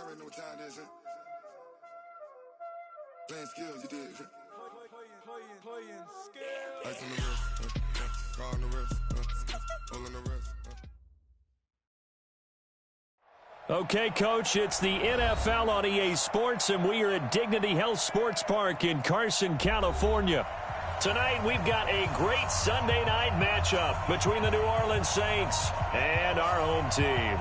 already know what time it is, huh? Playing skills, you did. Playing skills. Ice on the wrist, car on the wrist, all on the wrist. Okay, Coach, it's the NFL on EA Sports, and we are at Dignity Health Sports Park in Carson, California. Tonight, we've got a great Sunday night matchup between the New Orleans Saints and our home team.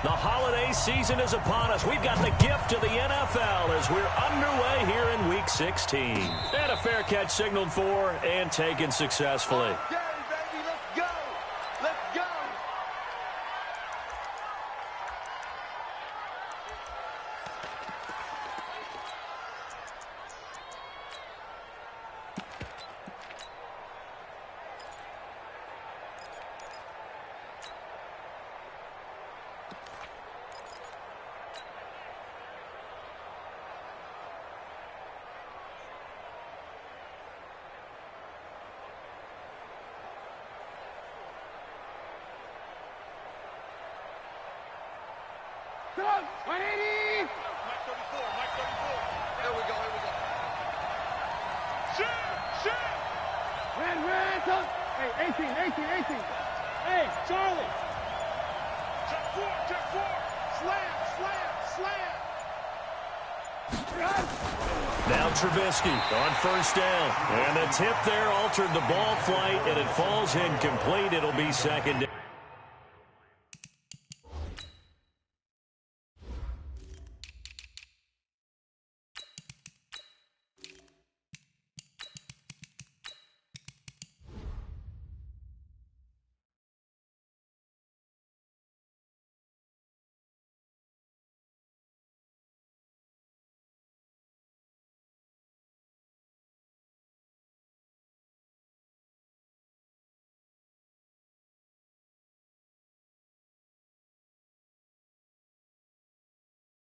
The holiday season is upon us. We've got the gift of the NFL as we're underway here in Week 16. And a fair catch signaled for and taken successfully. Trubisky on first down. And the tip there altered the ball flight, and it falls incomplete. It'll be second down.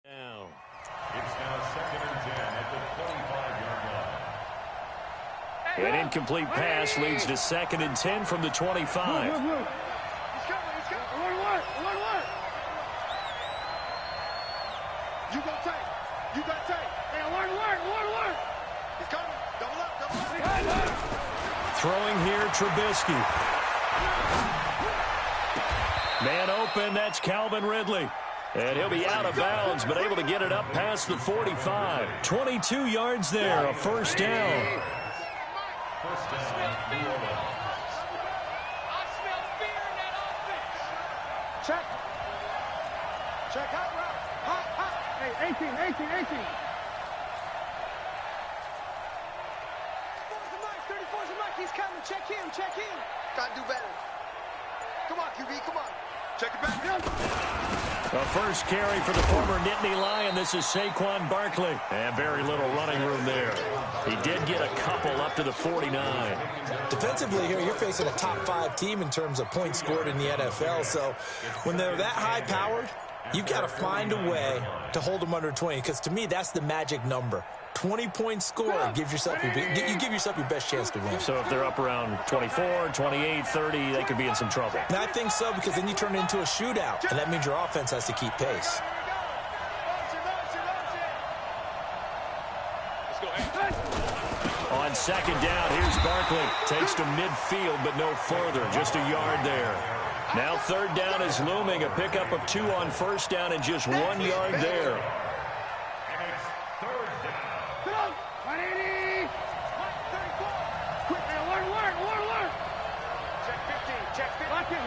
Now, it's now 2nd and 10 at the 25-yard line. An incomplete pass leads to 2nd and 10 from the 25. He's coming. You go tight. You got tight. Hey, alert. He's coming. Double up. Throwing here, Trubisky. Man open, that's Calvin Ridley. And he'll be out of bounds, but able to get it up past the 45. 22 yards there, a first down. First down, New Orleans. I smell fear in that offense. Check. Hot route. Hot. Hey, 18. 34's the mic. He's coming. Check him. Gotta do better. Come on, QB. Come on. Check it back down. A first carry for the former Nittany Lion. This is Saquon Barkley. And very little running room there. He did get a couple up to the 49. Defensively here, you're facing a top 5 team in terms of points scored in the NFL. So when they're that high-powered, you've got to find a way to hold them under 20. Because to me, that's the magic number. 20-point score gives yourself you give yourself your best chance to win. So if they're up around 24, 28, 30, they could be in some trouble. And I think so, because then you turn it into a shootout, and that means your offense has to keep pace. On second down, here's Barkley. Takes to midfield, but no further. Just a yard there. Now third down is looming. A pickup of 2 on first down and just 1 yard there.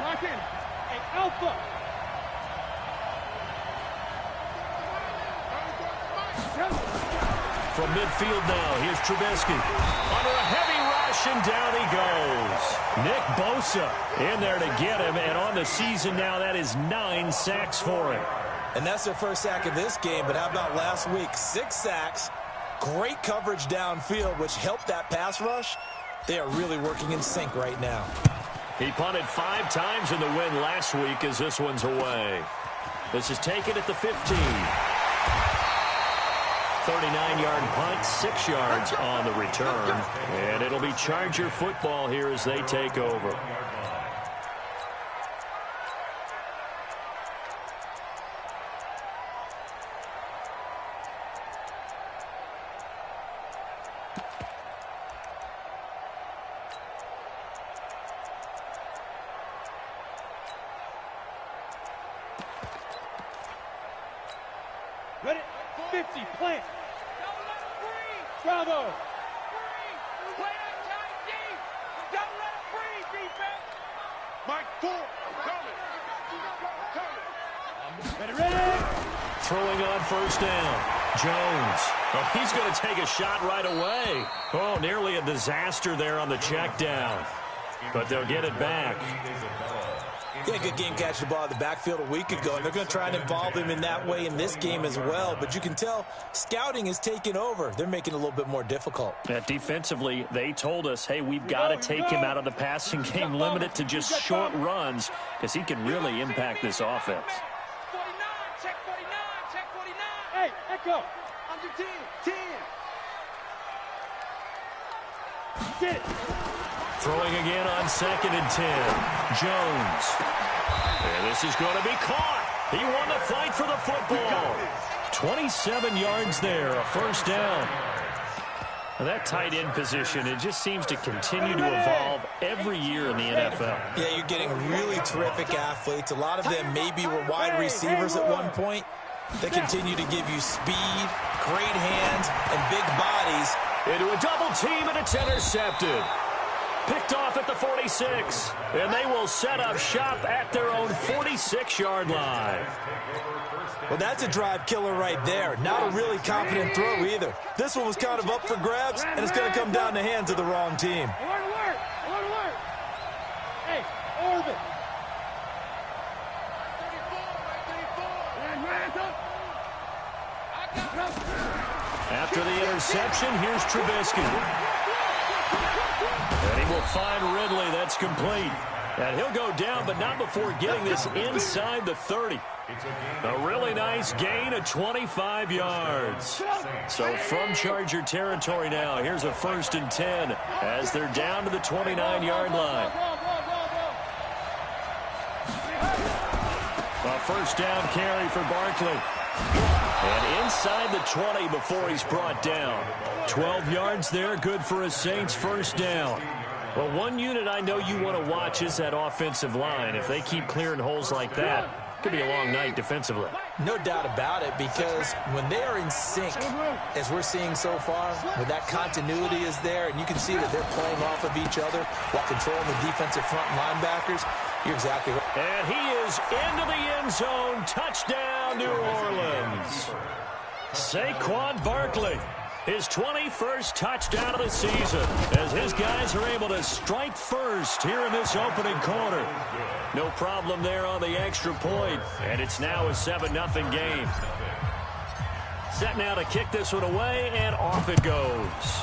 Lock in. Hey, Alpha. From midfield now, here's Trubisky. Under a heavy rush, and down he goes. Nick Bosa in there to get him, and on the season now, that is 9 sacks for him. And that's their first sack of this game, but how about last week? 6 sacks, great coverage downfield, which helped that pass rush. They are really working in sync right now. He punted 5 times in the win last week as this one's away. This is taken at the 15. 39-yard punt, 6 yards on the return. And it'll be Charger football here as they take over. Ready? 50, plant. Bravo. Don't let him breathe, defense. Mike, four. Coming. Ready? Throwing on first down. Jones. Oh, he's going to take a shot right away. Oh, nearly a disaster there on the check down. But they'll get it back. Yeah, good game catching the ball in the backfield a week ago, and they're going to try and involve him in that way in this game as well. But you can tell scouting is taking over. They're making it a little bit more difficult. Defensively, they told us, hey, we've got to take him out of the passing game, limit it to just short runs, because he can really impact this offense. 49, check 49, check 49. Hey, echo. Under 10, 10. Get it. Throwing again on 2nd and 10. Jones. And this is going to be caught. He won the fight for the football. 27 yards there, a first down. That tight end position, it just seems to continue to evolve every year in the NFL. Yeah, you're getting really terrific athletes. A lot of them maybe were wide receivers at one point. They continue to give you speed, great hands, and big bodies. Into a double team, and it's intercepted. Picked off at the 46, and they will set up shop at their own 46-yard line. Well, that's a drive killer right there. Not a really confident throw either. This one was kind of up for grabs, and it's going to come down the hands of the wrong team. Alert, alert. Alert, alert. Hey, orbit. 34. After the interception, here's Trubisky. And he will find Ridley. That's complete. And he'll go down, but not before getting this inside the 30. A really nice gain of 25 yards. So from Charger territory now, here's a 1st and 10 as they're down to the 29-yard line. A first down carry for Barkley. And inside the 20 before he's brought down. 12 yards there, good for a Saints first down. Well, one unit I know you want to watch is that offensive line. If they keep clearing holes like that, it could be a long night defensively. No doubt about it, because when they are in sync, as we're seeing so far, when that continuity is there, and you can see that they're playing off of each other while controlling the defensive front linebackers, you're exactly right. And he is into the end zone. Touchdown, New Orleans. Saquon Barkley. His 21st touchdown of the season as his guys are able to strike first here in this opening quarter. No problem there on the extra point, and it's now a 7-0 game. Set now to kick this one away, and off it goes.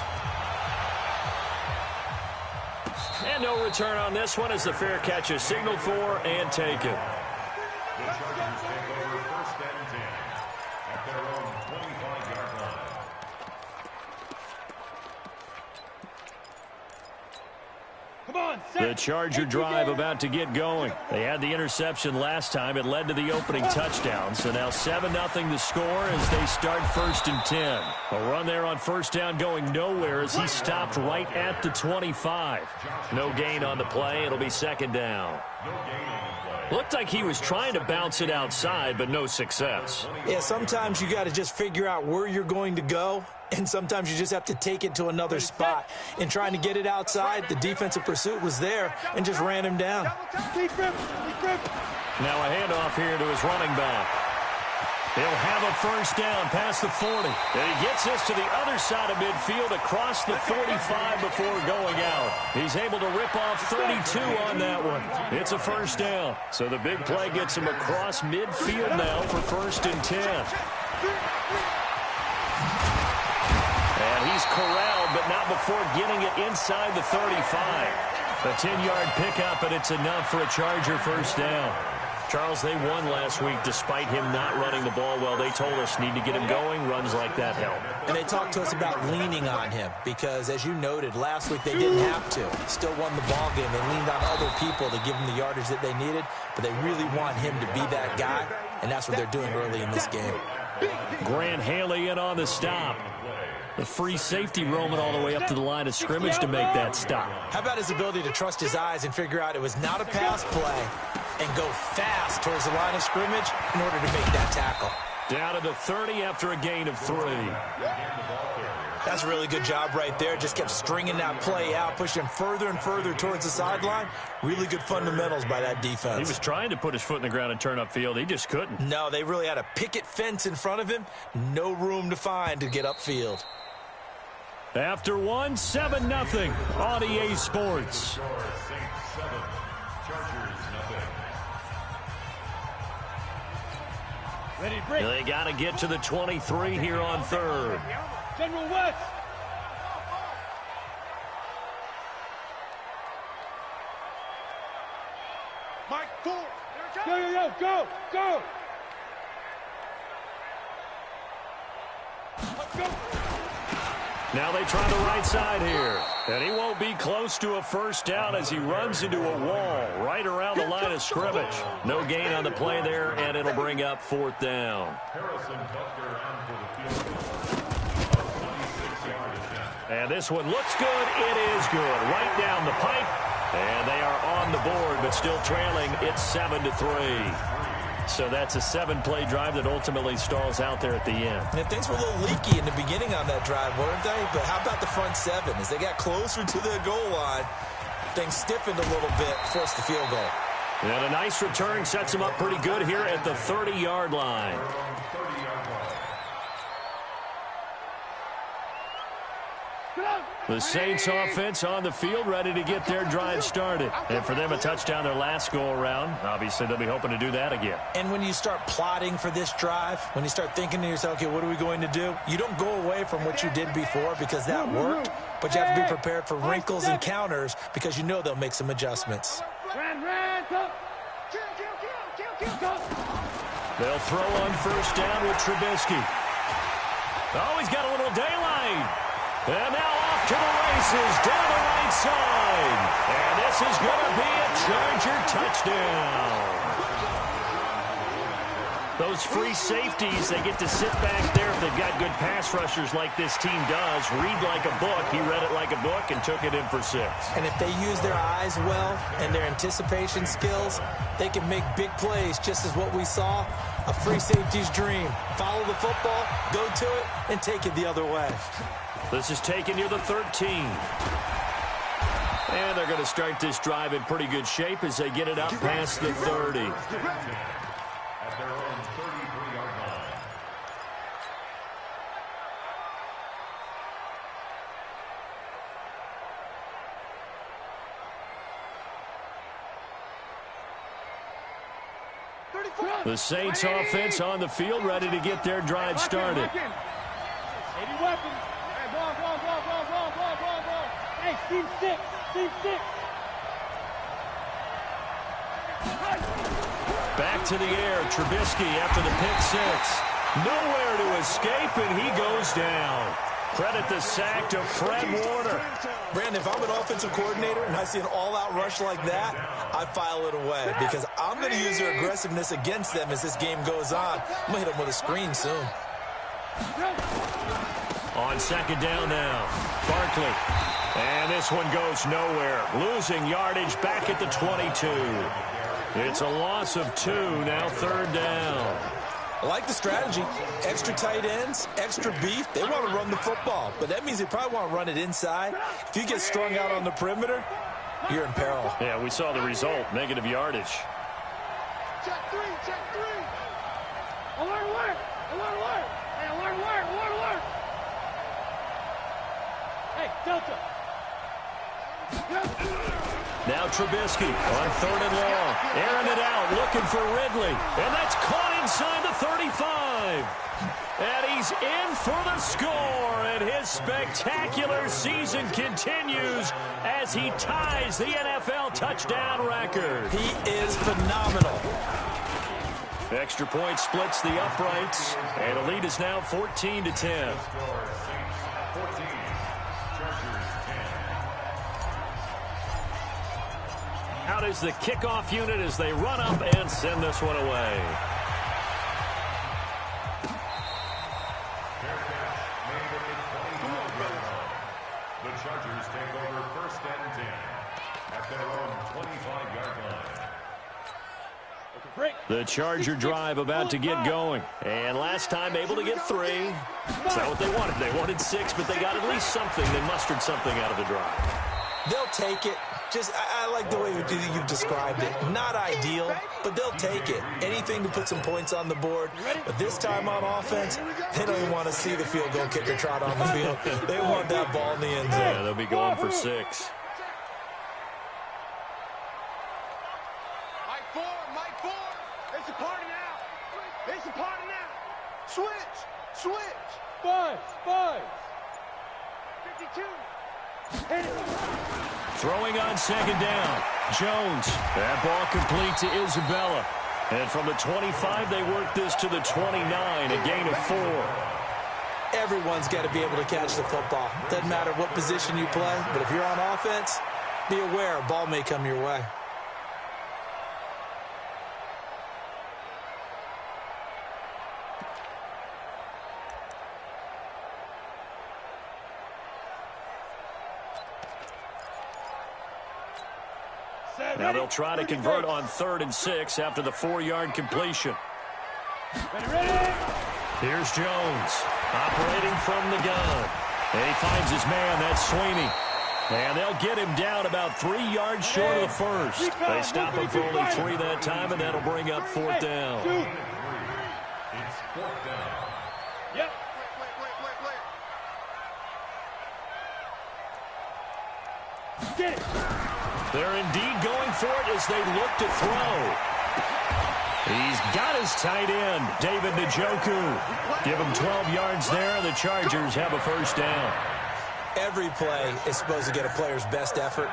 And no return on this one as the fair catch is signaled for and taken. The Charger drive about to get going. They had the interception last time. It led to the opening touchdown. So now 7-0 the score as they start 1st and 10. A run there on first down going nowhere as he stopped right at the 25. No gain on the play. It'll be 2nd down. Looked like he was trying to bounce it outside, but no success. Yeah, sometimes you got to just figure out where you're going to go, and sometimes you just have to take it to another spot. In trying to get it outside, the defensive pursuit was there and just ran him down. Now a handoff here to his running back. He'll have a first down past the 40. And he gets this to the other side of midfield across the 45 before going out. He's able to rip off 32 on that one. It's a first down. So the big play gets him across midfield now for 1st and 10. And he's corralled, but not before getting it inside the 35. A 10-yard pickup, and it's enough for a Charger first down. Charles, they won last week despite him not running the ball well. They told us need to get him going. Runs like that help. And they talked to us about leaning on him because, as you noted, last week they didn't have to. Still won the ball game. They leaned on other people to give them the yardage that they needed, but they really want him to be that guy, and that's what they're doing early in this game. Grant Haley in on the stop. The free safety roaming all the way up to the line of scrimmage to make that stop. How about his ability to trust his eyes and figure out it was not a pass play and go fast towards the line of scrimmage in order to make that tackle. Down to the 30 after a gain of 3. That's a really good job right there. Just kept stringing that play out, pushing him further and further towards the sideline. Really good fundamentals by that defense. He was trying to put his foot in the ground and turn upfield. He just couldn't. No, they really had a picket fence in front of him. No room to find to get upfield. After 1, 7-0 on EA Sports. They got to get to the 23 here on 3rd. General West. Mike, 4. Go. Go. Now they try the right side here. And he won't be close to a first down as he runs into a wall right around the line of scrimmage. No gain on the play there, and it'll bring up 4th down. And this one looks good. It is good. Right down the pipe. And they are on the board, but still trailing. It's 7-3. So that's a 7-play drive that ultimately stalls out there at the end. And things were a little leaky in the beginning on that drive, weren't they? But how about the front 7? As they got closer to the goal line, things stiffened a little bit, forced the field goal. And a nice return sets him up pretty good here at the 30-yard line. The Saints offense on the field, ready to get their drive started. And for them, a touchdown their last go-around. Obviously, they'll be hoping to do that again. And when you start plotting for this drive, when you start thinking to yourself, okay, what are we going to do? You don't go away from what you did before because that worked, but you have to be prepared for wrinkles and counters because you know they'll make some adjustments. They'll throw on first down with Trubisky. Oh, he's got a little daylight. And now off to the races down the right side. And this is going to be a Charger touchdown. Those free safeties, they get to sit back there if they've got good pass rushers like this team does. Read like a book. He read it like a book and took it in for 6. And if they use their eyes well and their anticipation skills, they can make big plays, just as what we saw. A free safety's dream. Follow the football, go to it, and take it the other way. This is taken near the 13. And they're going to start this drive in pretty good shape as they get it up past the 30. At their own 33-yard line. The Saints offense on the field, ready to get their drive started. 80 weapons. Hey, team 6. Back to the air, Trubisky after the pick 6. Nowhere to escape, and he goes down. Credit the sack to Fred Warner. Brandon, if I'm an offensive coordinator and I see an all-out rush like that, I file it away because I'm going to use their aggressiveness against them as this game goes on. I'm going to hit them with a screen soon. On second down now, Barkley. And this one goes nowhere. Losing yardage back at the 22. It's a loss of 2, now 3rd down. I like the strategy. Extra tight ends, extra beef. They want to run the football, but that means they probably want to run it inside. If you get strung out on the perimeter, you're in peril. Yeah, we saw the result, negative yardage. Check 3. Alert. Hey, alert. Hey, Delta. Now Trubisky on 3rd and long. Airing it out, looking for Ridley. And that's caught inside the 35. And he's in for the score. And his spectacular season continues as he ties the NFL touchdown record. He is phenomenal. Extra point splits the uprights, and the lead is now 14-10. Out is the kickoff unit as they run up and send this one away. The Chargers take over 1st and 10 at their own 25-yard line. The Charger drive about to get going. And last time able to get 3. That's not what they wanted. They wanted 6, but they got at least something. They mustered something out of the drive. They'll take it. I like the way you described it. Not ideal, but they'll take it. Anything to put some points on the board. But this time on offense, they don't even want to see the field goal kicker trot on the field. They want that ball in the end zone. Yeah, they'll be going for 6. Mike 4, Mike 4. It's a party now. It's a party now. Switch. 5. 52. Throwing on 2nd down. Jones. That ball complete to Isabella. And from the 25, they work this to the 29, a gain of 4. Everyone's got to be able to catch the football. Doesn't matter what position you play, but if you're on offense, be aware a ball may come your way. Now they'll try to convert on 3rd and 6 after the 4-yard completion. Here's Jones operating from the gun. And he finds his man. That's Sweeney. And they'll get him down about 3 yards short of the first. They stop him for only 3 that time, and that'll bring up 4th down. It's 4th down. Yep. Wait. Get it. They're indeed going for it as they look to throw. He's got his tight end, David Njoku. Give him 12 yards there. The Chargers have a 1st down. Every play is supposed to get a player's best effort.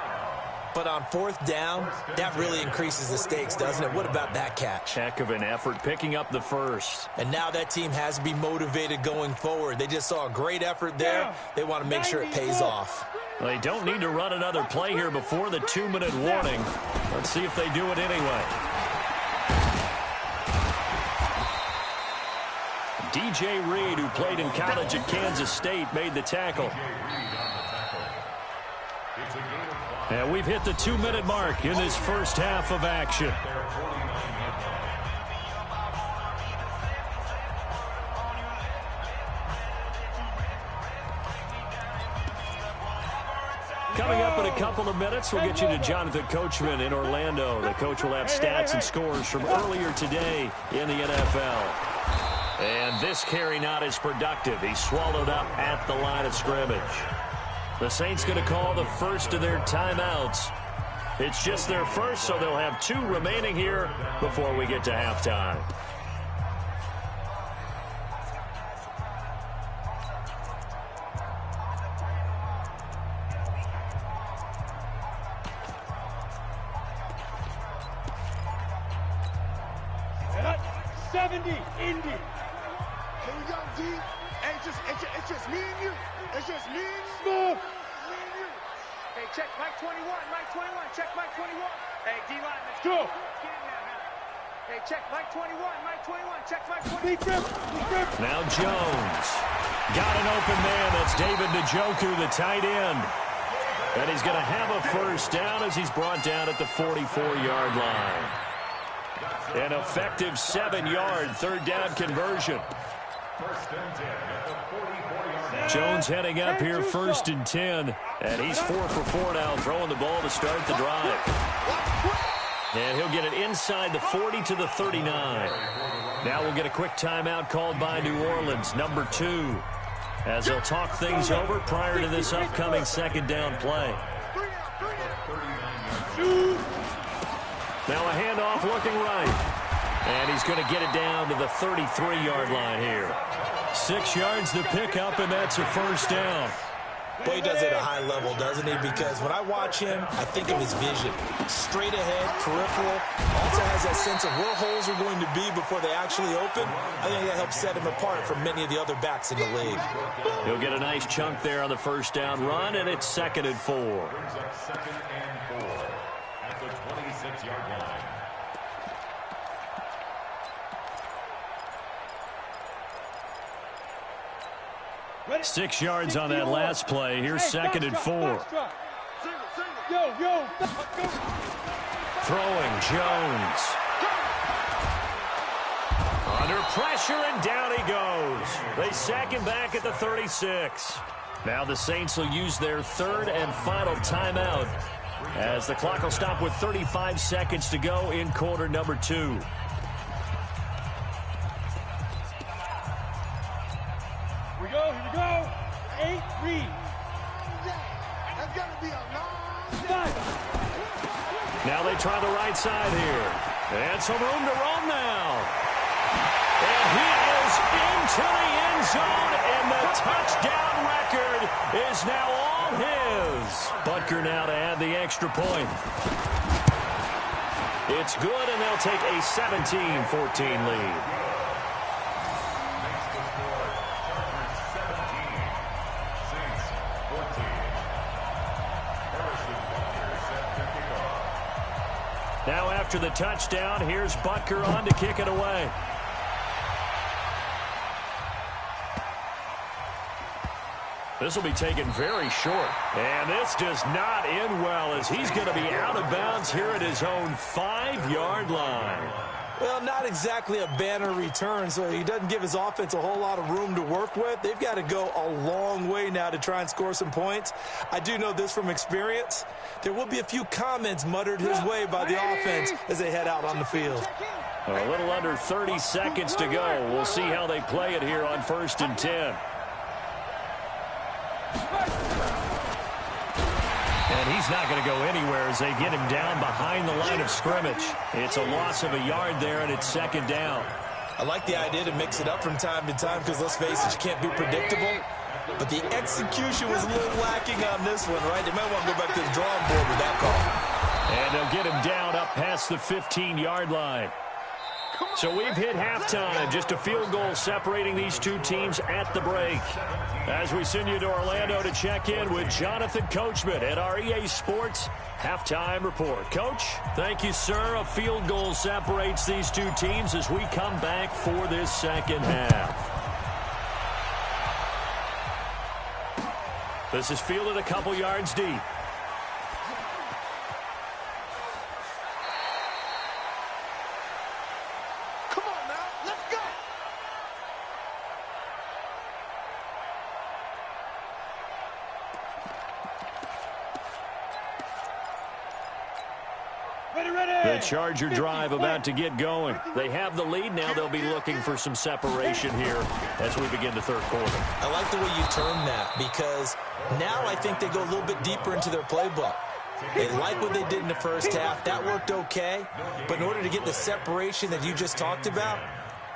But on 4th down, that really increases the stakes, doesn't it? What about that catch? Heck of an effort picking up the 1st. And now that team has to be motivated going forward. They just saw a great effort there. They want to make sure it pays off. They don't need to run another play here before the 2-minute warning. Let's see if they do it anyway. DJ Reed, who played in college at Kansas State, made the tackle. And we've hit the 2-minute mark in this first half of action. Coming up in a couple of minutes, we'll get you to Jonathan Coachman in Orlando. The coach will have stats and scores from earlier today in the NFL. And this carry not as productive. He's swallowed up at the line of scrimmage. The Saints going to call the first of their timeouts. It's just their first, so they'll have 2 remaining here before we get to halftime. Indy. Here we go, D. Hey, it's just me and you. It's just me and you. Smooth. Me and you. Hey, check Mike 21. Mike 21. Check Mike 21. Hey, D-line, let's go. Get in there, man. Hey, check Mike 21. Mike 21. Check Mike 21. Deep grip. Now Jones. Got an open man. That's David Njoku, the tight end. And he's going to have a 1st down as he's brought down at the 44-yard line. An effective 7-yard 3rd down conversion. Jones heading up here 1st and 10. And he's 4 for 4 now, throwing the ball to start the drive. And he'll get it inside the 40 to the 39. Now we'll get a quick timeout called by New Orleans, number 2. As they'll talk things over prior to this upcoming 2nd down play. Now a handoff looking right. And he's going to get it down to the 33-yard line here. 6 yards to pick up, and that's a 1st down. Boy, he does it at a high level, doesn't he? Because when I watch him, I think of his vision. Straight ahead, peripheral. Also has that sense of where holes are going to be before they actually open. I think that helps set him apart from many of the other backs in the league. He'll get a nice chunk there on the first down run, and it's 2nd and 4. Brings up 2nd and 4 at the 26-yard line. 6 yards on that last play. Here's 2nd and 4. Yo. Throwing, Jones. Under pressure, and down he goes. They sack him back at the 36. Now the Saints will use their 3rd and final timeout as the clock will stop with 35 seconds to go in quarter number 2. Here we go. 8, read. That's got to be a long Now they try the right side here. And some room to roam now. And he is into the end zone, and the touchdown record is now all his. Butker now to add the extra point. It's good, and they'll take a 17-14 lead. Now after the touchdown, here's Butker on to kick it away. This will be taken very short. And this does not end well as he's going to be out of bounds here at his own 5-yard line. Well, not exactly a banner return, so he doesn't give his offense a whole lot of room to work with. They've got to go a long way now to try and score some points. I do know this from experience. There will be a few comments muttered his way by the offense as they head out on the field. A little under 30 seconds to go. We'll see how they play it here on 1st and 10. And he's not going to go anywhere as they get him down behind the line of scrimmage. It's a loss of a yard there, and it's 2nd down. I like the idea to mix it up from time to time because, let's face it, you can't be predictable. But the execution was a little lacking on this one, right? They might want to go back to the drawing board with that call. And they'll get him down up past the 15-yard line. So we've hit halftime. Just a field goal separating these two teams at the break. As we send you to Orlando to check in with Jonathan Coachman at our EA Sports Halftime Report. Coach, thank you, sir. A field goal separates these two teams as we come back for this second half. This is fielded a couple yards deep. Come on now, let's go. The Charger drive about to get going. They have the lead. Now they'll be looking for some separation here as we begin the third quarter. I like the way you term that because now I think they go a little bit deeper into their playbook. They like what they did in the first half. That worked okay. But in order to get the separation that you just talked about,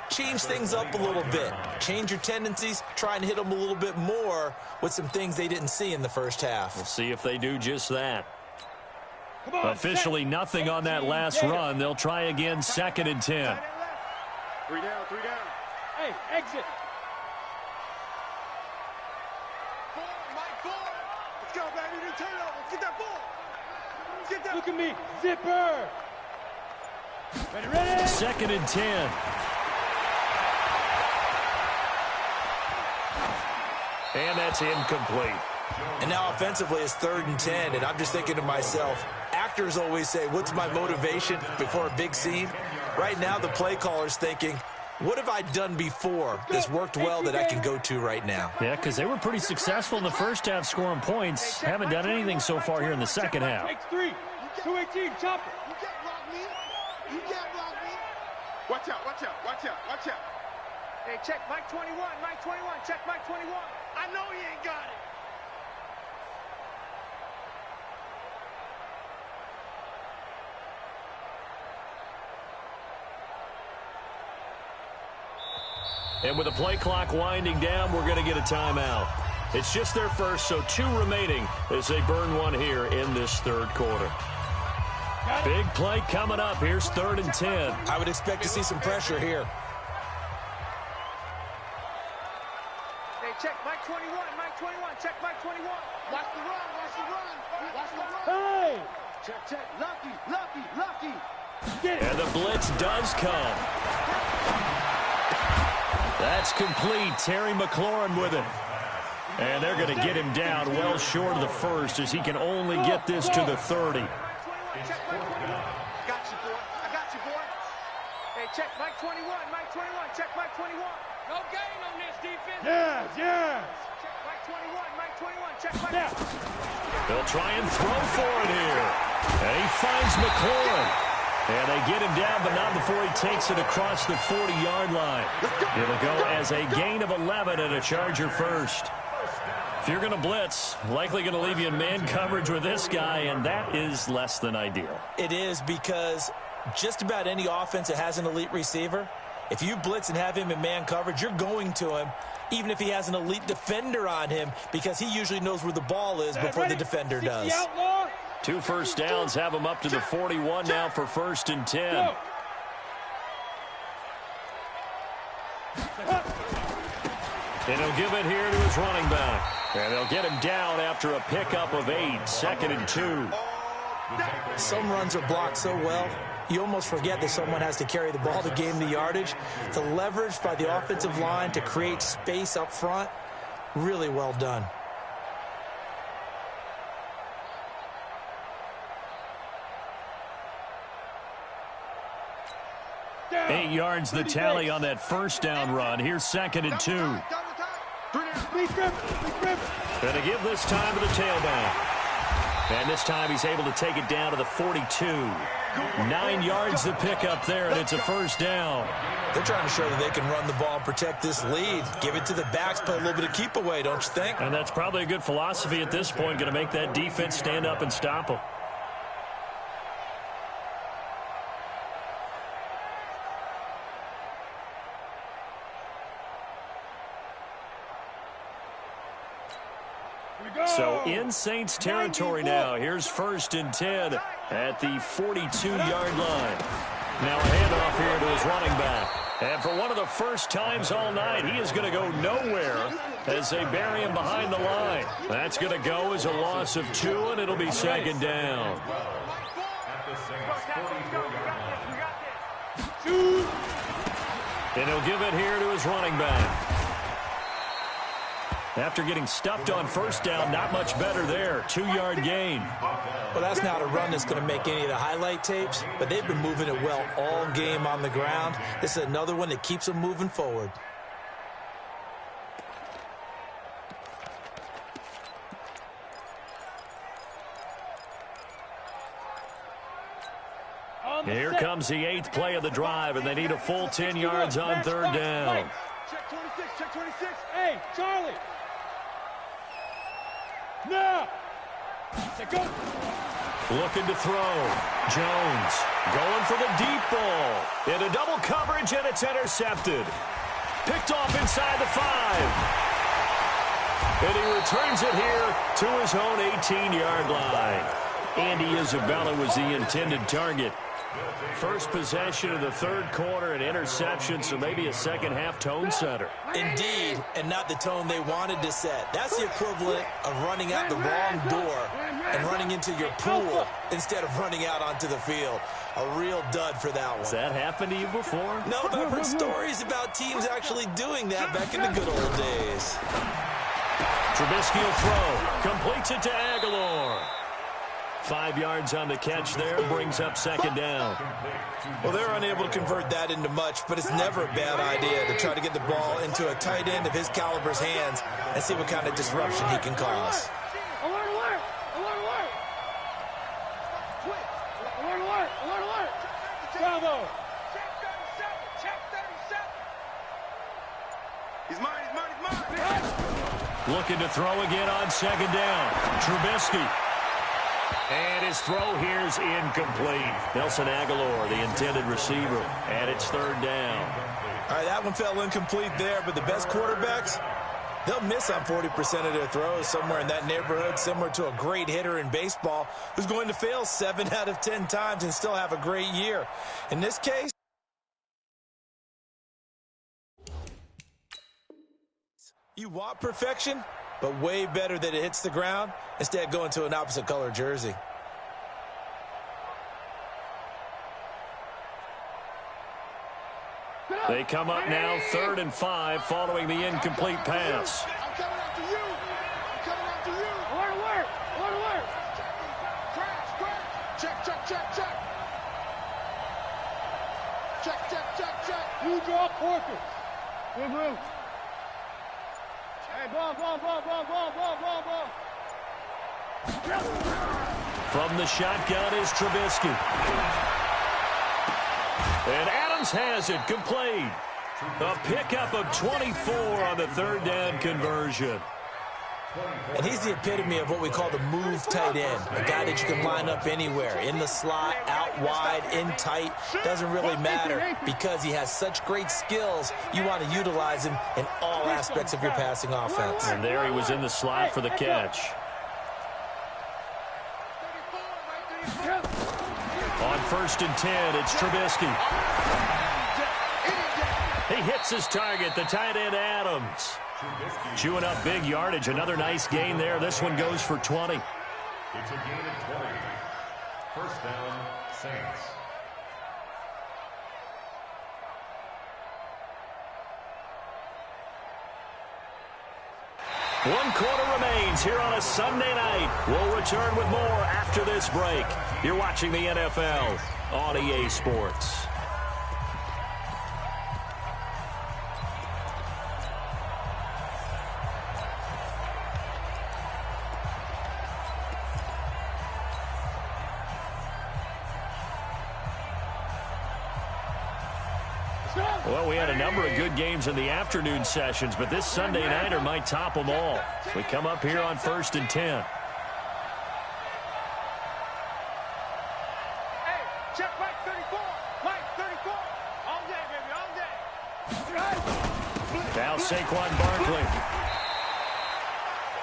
change things up a little bit. Change your tendencies. Try and hit them a little bit more with some things they didn't see in the first half. We'll see if they do just that. Officially nothing on that last run. They'll try again, 2nd and 10. 3 down. Hey, exit. Let's go, baby. Turn it over. Get that ball. Get that. Look at me. Zipper. Ready. 2nd and 10. And that's incomplete. And now offensively it's 3rd and 10, and I'm just thinking to myself, actors always say, what's my motivation before a big scene? Right now the play caller's thinking, what have I done before that's worked well that I can go to right now? Yeah, because they were pretty successful in the first half scoring points. Haven't done anything so far here in the second half. Take 3. 218, chop it. You can't block me. You can't block me. Watch out. Hey, check Mike 21. Check Mike 21. I know he ain't got it. And with the play clock winding down, we're going to get a timeout. It's just their first, so 2 remaining as they burn one here in this third quarter. Big play coming up. Here's 3rd and 10. I would expect to see some pressure here. Hey, check Mike 21, Mike 21, check Mike 21. Watch the run, watch the run, watch the run. Hey! Check, lucky. And the blitz does come. That's complete. Terry McLaurin with it. And they're going to get him down well short of the first as he can only get this to the 30. Check Mike 21. I got you, boy. Hey, check Mike 21, Mike 21, check Mike 21. No gain on this defense. Yes! Check Mike 21, Mike 21, check Mike. Yeah. They'll try and throw for it here. And he finds McLaurin. And they get him down, but not before he takes it across the 40-yard line. It'll go as a gain of 11 and a Charger first. If you're going to blitz, likely going to leave you in man coverage with this guy, and that is less than ideal. It is, because just about any offense that has an elite receiver, if you blitz and have him in man coverage, you're going to him, even if he has an elite defender on him, because he usually knows where the ball is before the defender does. 2 first downs have him up to the 41 now for 1st and 10. And he'll give it here to his running back. And they'll get him down after a pickup of 8, 2nd and 2. Some runs are blocked so well, you almost forget that someone has to carry the ball to gain the yardage. The leverage by the offensive line to create space up front, really well done. Yeah. 8 yards the tally on that first down run. Here's 2nd and 2. Going to give this time to the tailback. And this time he's able to take it down to the 42. 9 yards to pick up there, and it's a first down. They're trying to show that they can run the ball and protect this lead. Give it to the backs, play a little bit of keep away, don't you think? And that's probably a good philosophy at this point, going to make that defense stand up and stop them. So in Saints territory now. Here's 1st and 10 at the 42-yard line. Now a handoff here to his running back. And for one of the first times all night, he is going to go nowhere as they bury him behind the line. That's going to go as a loss of 2, and it'll be 2nd down. And he'll give it here to his running back. After getting stuffed on first down, not much better there. 2-yard gain. Well, that's not a run that's going to make any of the highlight tapes, but they've been moving it well all game on the ground. This is another one that keeps them moving forward. Here comes the 8th play of the drive, and they need a full 10 yards on 3rd down. Check 26, check 26. Hey, Charlie. Now. Go. Looking to throw. Jones going for the deep ball. Into double coverage, and it's intercepted. Picked off inside the 5. And he returns it here to his own 18-yard line. Andy Isabella was the intended target. First possession of the 3rd quarter, an interception, so maybe a second-half tone setter. Indeed, and not the tone they wanted to set. That's the equivalent of running out the wrong door and running into your pool instead of running out onto the field. A real dud for that one. Has that happened to you before? No, but I've heard stories about teams actually doing that back in the good old days. Trubisky will throw. Completes it to Aguilar. 5 yards on the catch there, brings up 2nd down. Well, they're unable to convert that into much, but it's never a bad idea to try to get the ball into a tight end of his caliber's hands and see what kind of disruption he can cause. Alert, alert! Alert, alert! Alert, alert! Alert, alert! Bravo! Check 37, check 37. He's mine, he's mine, he's mine. Looking to throw again on 2nd down. Trubisky. And his throw here's incomplete. Nelson Aguilar, the intended receiver, and it's 3rd down. All right, that one fell incomplete there, but the best quarterbacks, They'll miss on 40% of their throws, somewhere in that neighborhood, similar to a great hitter in baseball who's going to fail 7 out of 10 times and still have a great year. In this case, you want perfection, but way better that it hits the ground instead of going to an opposite color jersey. They come up now 3rd and 5 following the incomplete pass. I'm coming after you. I'm coming after you. Where to work? Where to work? Crash. Check, check, check, check. Check, check, check, check. You draw quarters. Good move. Hey, ball. From the shotgun is Trubisky. And Adams has it, complete. A pickup of 24 on the 3rd down conversion. And he's the epitome of what we call the move tight end, a guy that you can line up anywhere, in the slot, out wide, in tight, doesn't really matter because he has such great skills. You want to utilize him in all aspects of your passing offense. And there he was in the slot for the catch. On 1st and 10, it's Trubisky. He hits his target, the tight end Adams. Chewing up big yardage, another nice gain there. This one goes for 20. It's a gain of 20. 1st down, Saints. One quarter remains here on a Sunday night. We'll return with more after this break. You're watching the NFL on EA Sports. Well, we had a number of good games in the afternoon sessions, but this Sunday nighter might top them all. We come up here on 1st and 10. Hey, check Mike 34. Mike 34. All day, baby, all day. Now Saquon Barkley.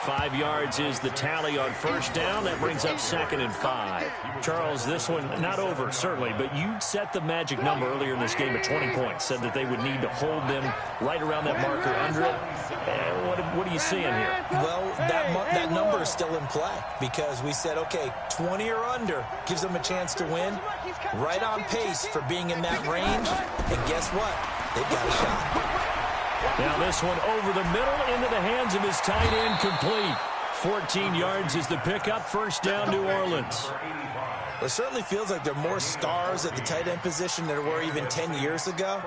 5 yards is the tally on 1st down. That brings up 2nd and 5. Charles, this one not over, certainly, but you set the magic number earlier in this game at 20 points, said that they would need to hold them right around that marker under it. What are you seeing here? Well, that number is still in play because we said, okay, 20 or under gives them a chance to win. Right on pace for being in that range. And guess what? They've got a shot. Now this one over the middle into the hands of his tight end, complete. 14 yards is the pickup. 1st down, New Orleans. It certainly feels like there are more stars at the tight end position than there were even 10 years ago.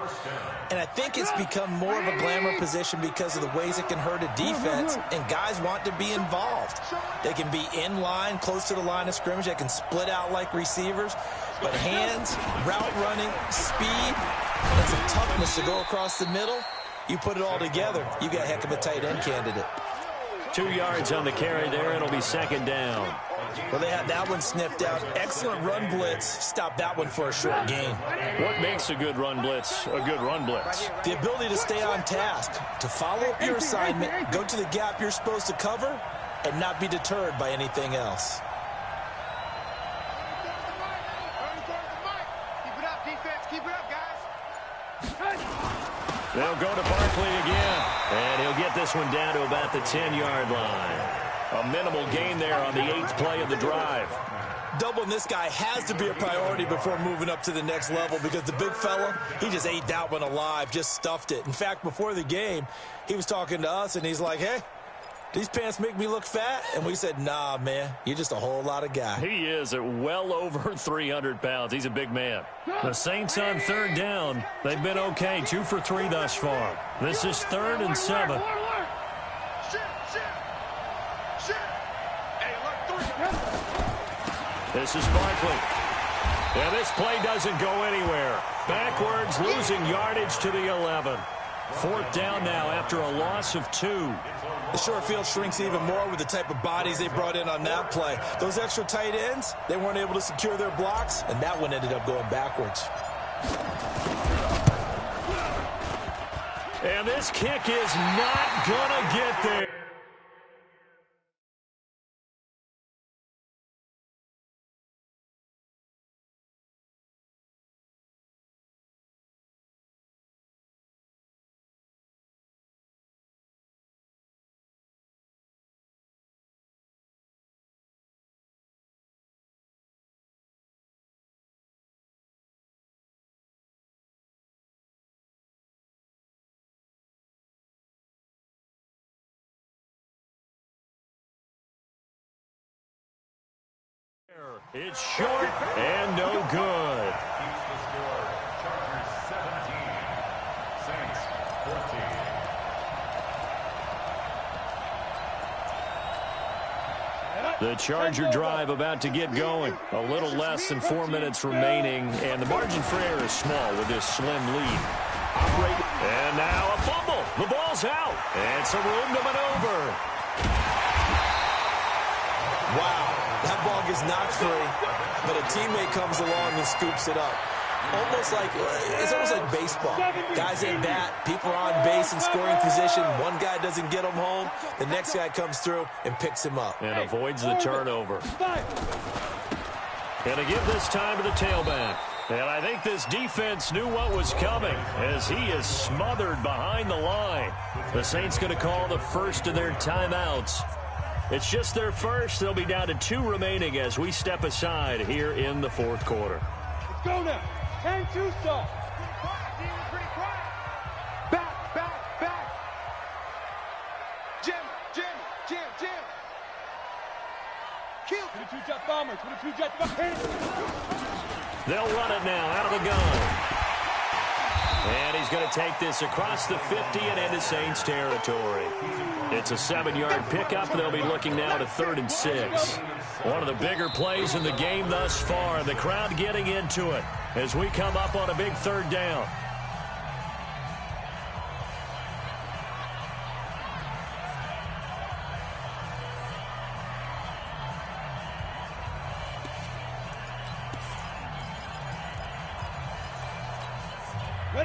And I think it's become more of a glamour position because of the ways it can hurt a defense, and guys want to be involved. They can be in line, close to the line of scrimmage. They can split out like receivers. But hands, route running, speed, and some toughness to go across the middle, you put it all together, you got a heck of a tight end candidate. 2 yards on the carry there. It'll be 2nd down. Well, they had that one sniffed out. Excellent run blitz. Stop that one for a short gain. What makes a good run blitz a good run blitz? The ability to stay on task, to follow up your assignment, go to the gap you're supposed to cover, and not be deterred by anything else. Keep it up, defense. Keep it up, guys. They'll go to Barkley again, and he'll get this one down to about the 10-yard line. A minimal gain there on the 8th play of the drive. Doubling this guy has to be a priority before moving up to the next level because the big fella, he just ate that one alive, just stuffed it. In fact, before the game, he was talking to us, and he's like, hey, these pants make me look fat? And we said, nah, man, you're just a whole lot of guy. He is at well over 300 pounds. He's a big man. The Saints on 3rd down. They've been okay, 2 for 3 thus far. This is 3rd and 7. This is Barkley. And this play doesn't go anywhere. Backwards, losing yardage to the 11. 4th down now after a loss of 2. The short field shrinks even more with the type of bodies they brought in on that play. Those extra tight ends, they weren't able to secure their blocks, and that one ended up going backwards. And this kick is not going to get there. It's short and no good. Keeps the score. Chargers 17. Saints 14. The Charger drive about to get going. A little less than 4 minutes remaining, and the margin for error is small with this slim lead. And now a fumble. The ball's out. And some room to maneuver. Wow, that ball gets knocked free, but a teammate comes along and scoops it up. It's almost like baseball. Guys at bat, people are on base in scoring position. One guy doesn't get him home. The next guy comes through and picks him up. And avoids the turnover. Going to give this time to the tailback. And I think this defense knew what was coming as he is smothered behind the line. The Saints going to call the first of their timeouts. It's just their first. They'll be down to 2 remaining as we step aside here in the fourth quarter. Let's go now. 10-2 stop. Back. Jim. Kill. 22-jet bomber. 22-jet bomber. They'll run it now out of the gun. And he's going to take this across the 50 and into Saints territory. It's a 7-yard pickup. They'll be looking now to 3rd and 6. One of the bigger plays in the game thus far. The crowd getting into it as we come up on a big 3rd down.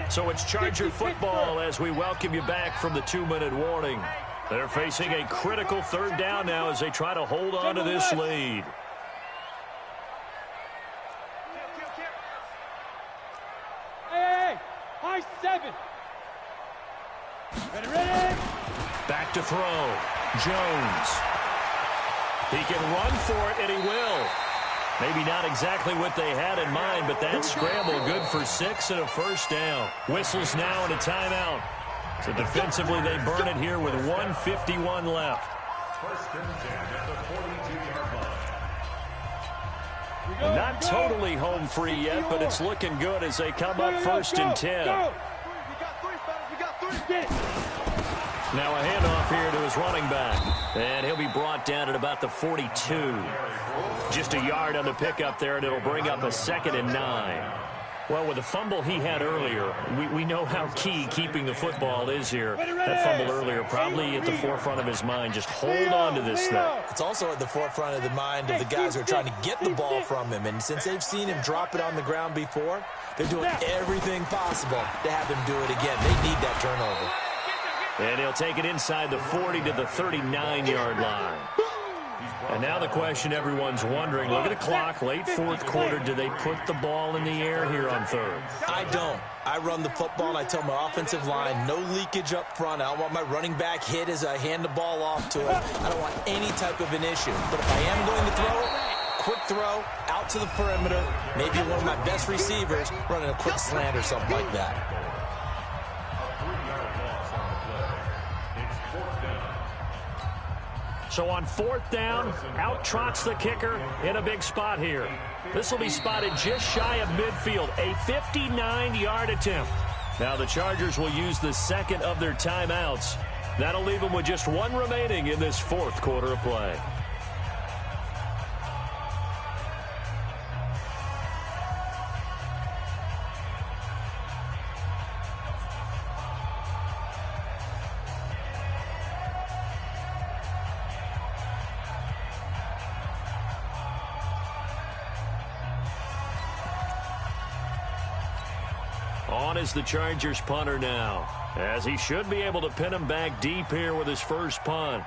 So it's Charger football as we welcome you back from the 2-minute warning. They're facing a critical 3rd down now as they try to hold on to this lead. Hey, high 7. Ready. Back to throw. Jones. He can run for it, and he will. Maybe not exactly what they had in mind, but that scramble good for 6 and a 1st down. Whistles now and a timeout. So defensively, they burn it here with 1:51 left. 1st and 10 at the 42-yard line. And not totally home free yet, but it's looking good as they come up 1st and 10. We got three. Now a handoff here to his running back. And he'll be brought down at about the 42. Just a yard on the pickup there, and it'll bring up a 2nd and 9. Well, with the fumble he had earlier, we know how key keeping the football is here. That fumble earlier probably at the forefront of his mind. Just hold on to this thing. It's also at the forefront of the mind of the guys who are trying to get the ball from him. And since they've seen him drop it on the ground before, they're doing everything possible to have him do it again. They need that turnover. And he'll take it inside the 40 to the 39-yard line. And now the question everyone's wondering, look at the clock, late 4th quarter, do they put the ball in the air here on 3rd? I don't. I run the football, and I tell my offensive line, no leakage up front. I don't want my running back hit as I hand the ball off to him. I don't want any type of an issue. But if I am going to throw it, quick throw, out to the perimeter, maybe one of my best receivers running a quick slant or something like that. So on 4th down, out trots the kicker in a big spot here. This will be spotted just shy of midfield, a 59-yard attempt. Now the Chargers will use the 2nd of their timeouts. That'll leave them with just 1 remaining in this 4th quarter of play. On is the Chargers punter now, as he should be able to pin him back deep here with his first punt.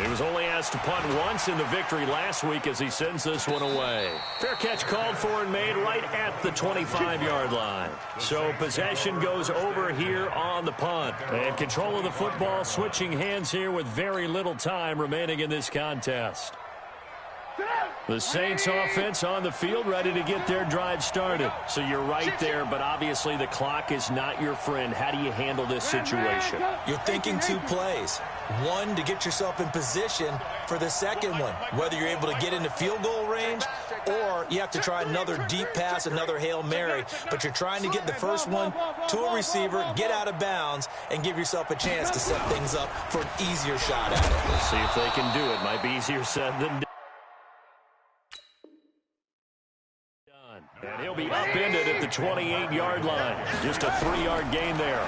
He was only asked to punt once in the victory last week as he sends this one away. Fair catch called for and made right at the 25-yard line. So possession goes over here on the punt. And control of the football switching hands here with very little time remaining in this contest. The Saints offense on the field ready to get their drive started. So you're right there, but obviously the clock is not your friend. How do you handle this situation? You're thinking 2 plays. One, to get yourself in position for the second one, whether you're able to get into field goal range or you have to try another deep pass, another Hail Mary. But you're trying to get the first one to a receiver, get out of bounds, and give yourself a chance to set things up for an easier shot at it. We'll see if they can do it. Might be easier said than done. And he'll be upended at the 28-yard line. Just a 3-yard gain there.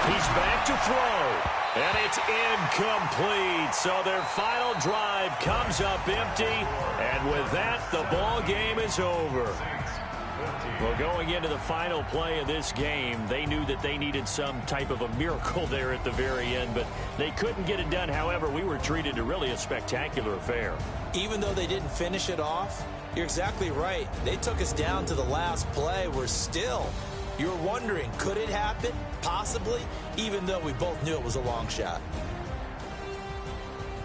He's back to throw. And it's incomplete. So their final drive comes up empty. And with that, the ball game is over. Well, going into the final play of this game, they knew that they needed some type of a miracle there at the very end, but they couldn't get it done. However, we were treated to really a spectacular affair. Even though they didn't finish it off, you're exactly right. They took us down to the last play. We're still, you're wondering, could it happen? Possibly, even though we both knew it was a long shot.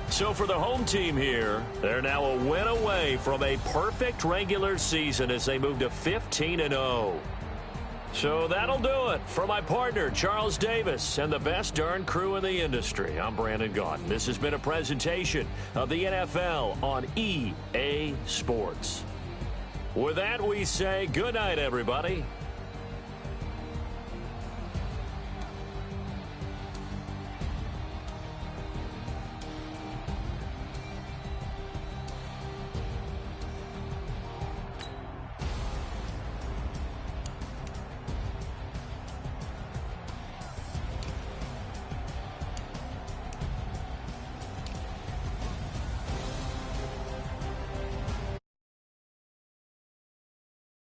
So for the home team here, they're now a win away from a perfect regular season as they move to 15-0. So that'll do it. For my partner, Charles Davis, and the best darn crew in the industry, I'm Brandon Gaudin. This has been a presentation of the NFL on EA Sports. With that, we say good night, everybody.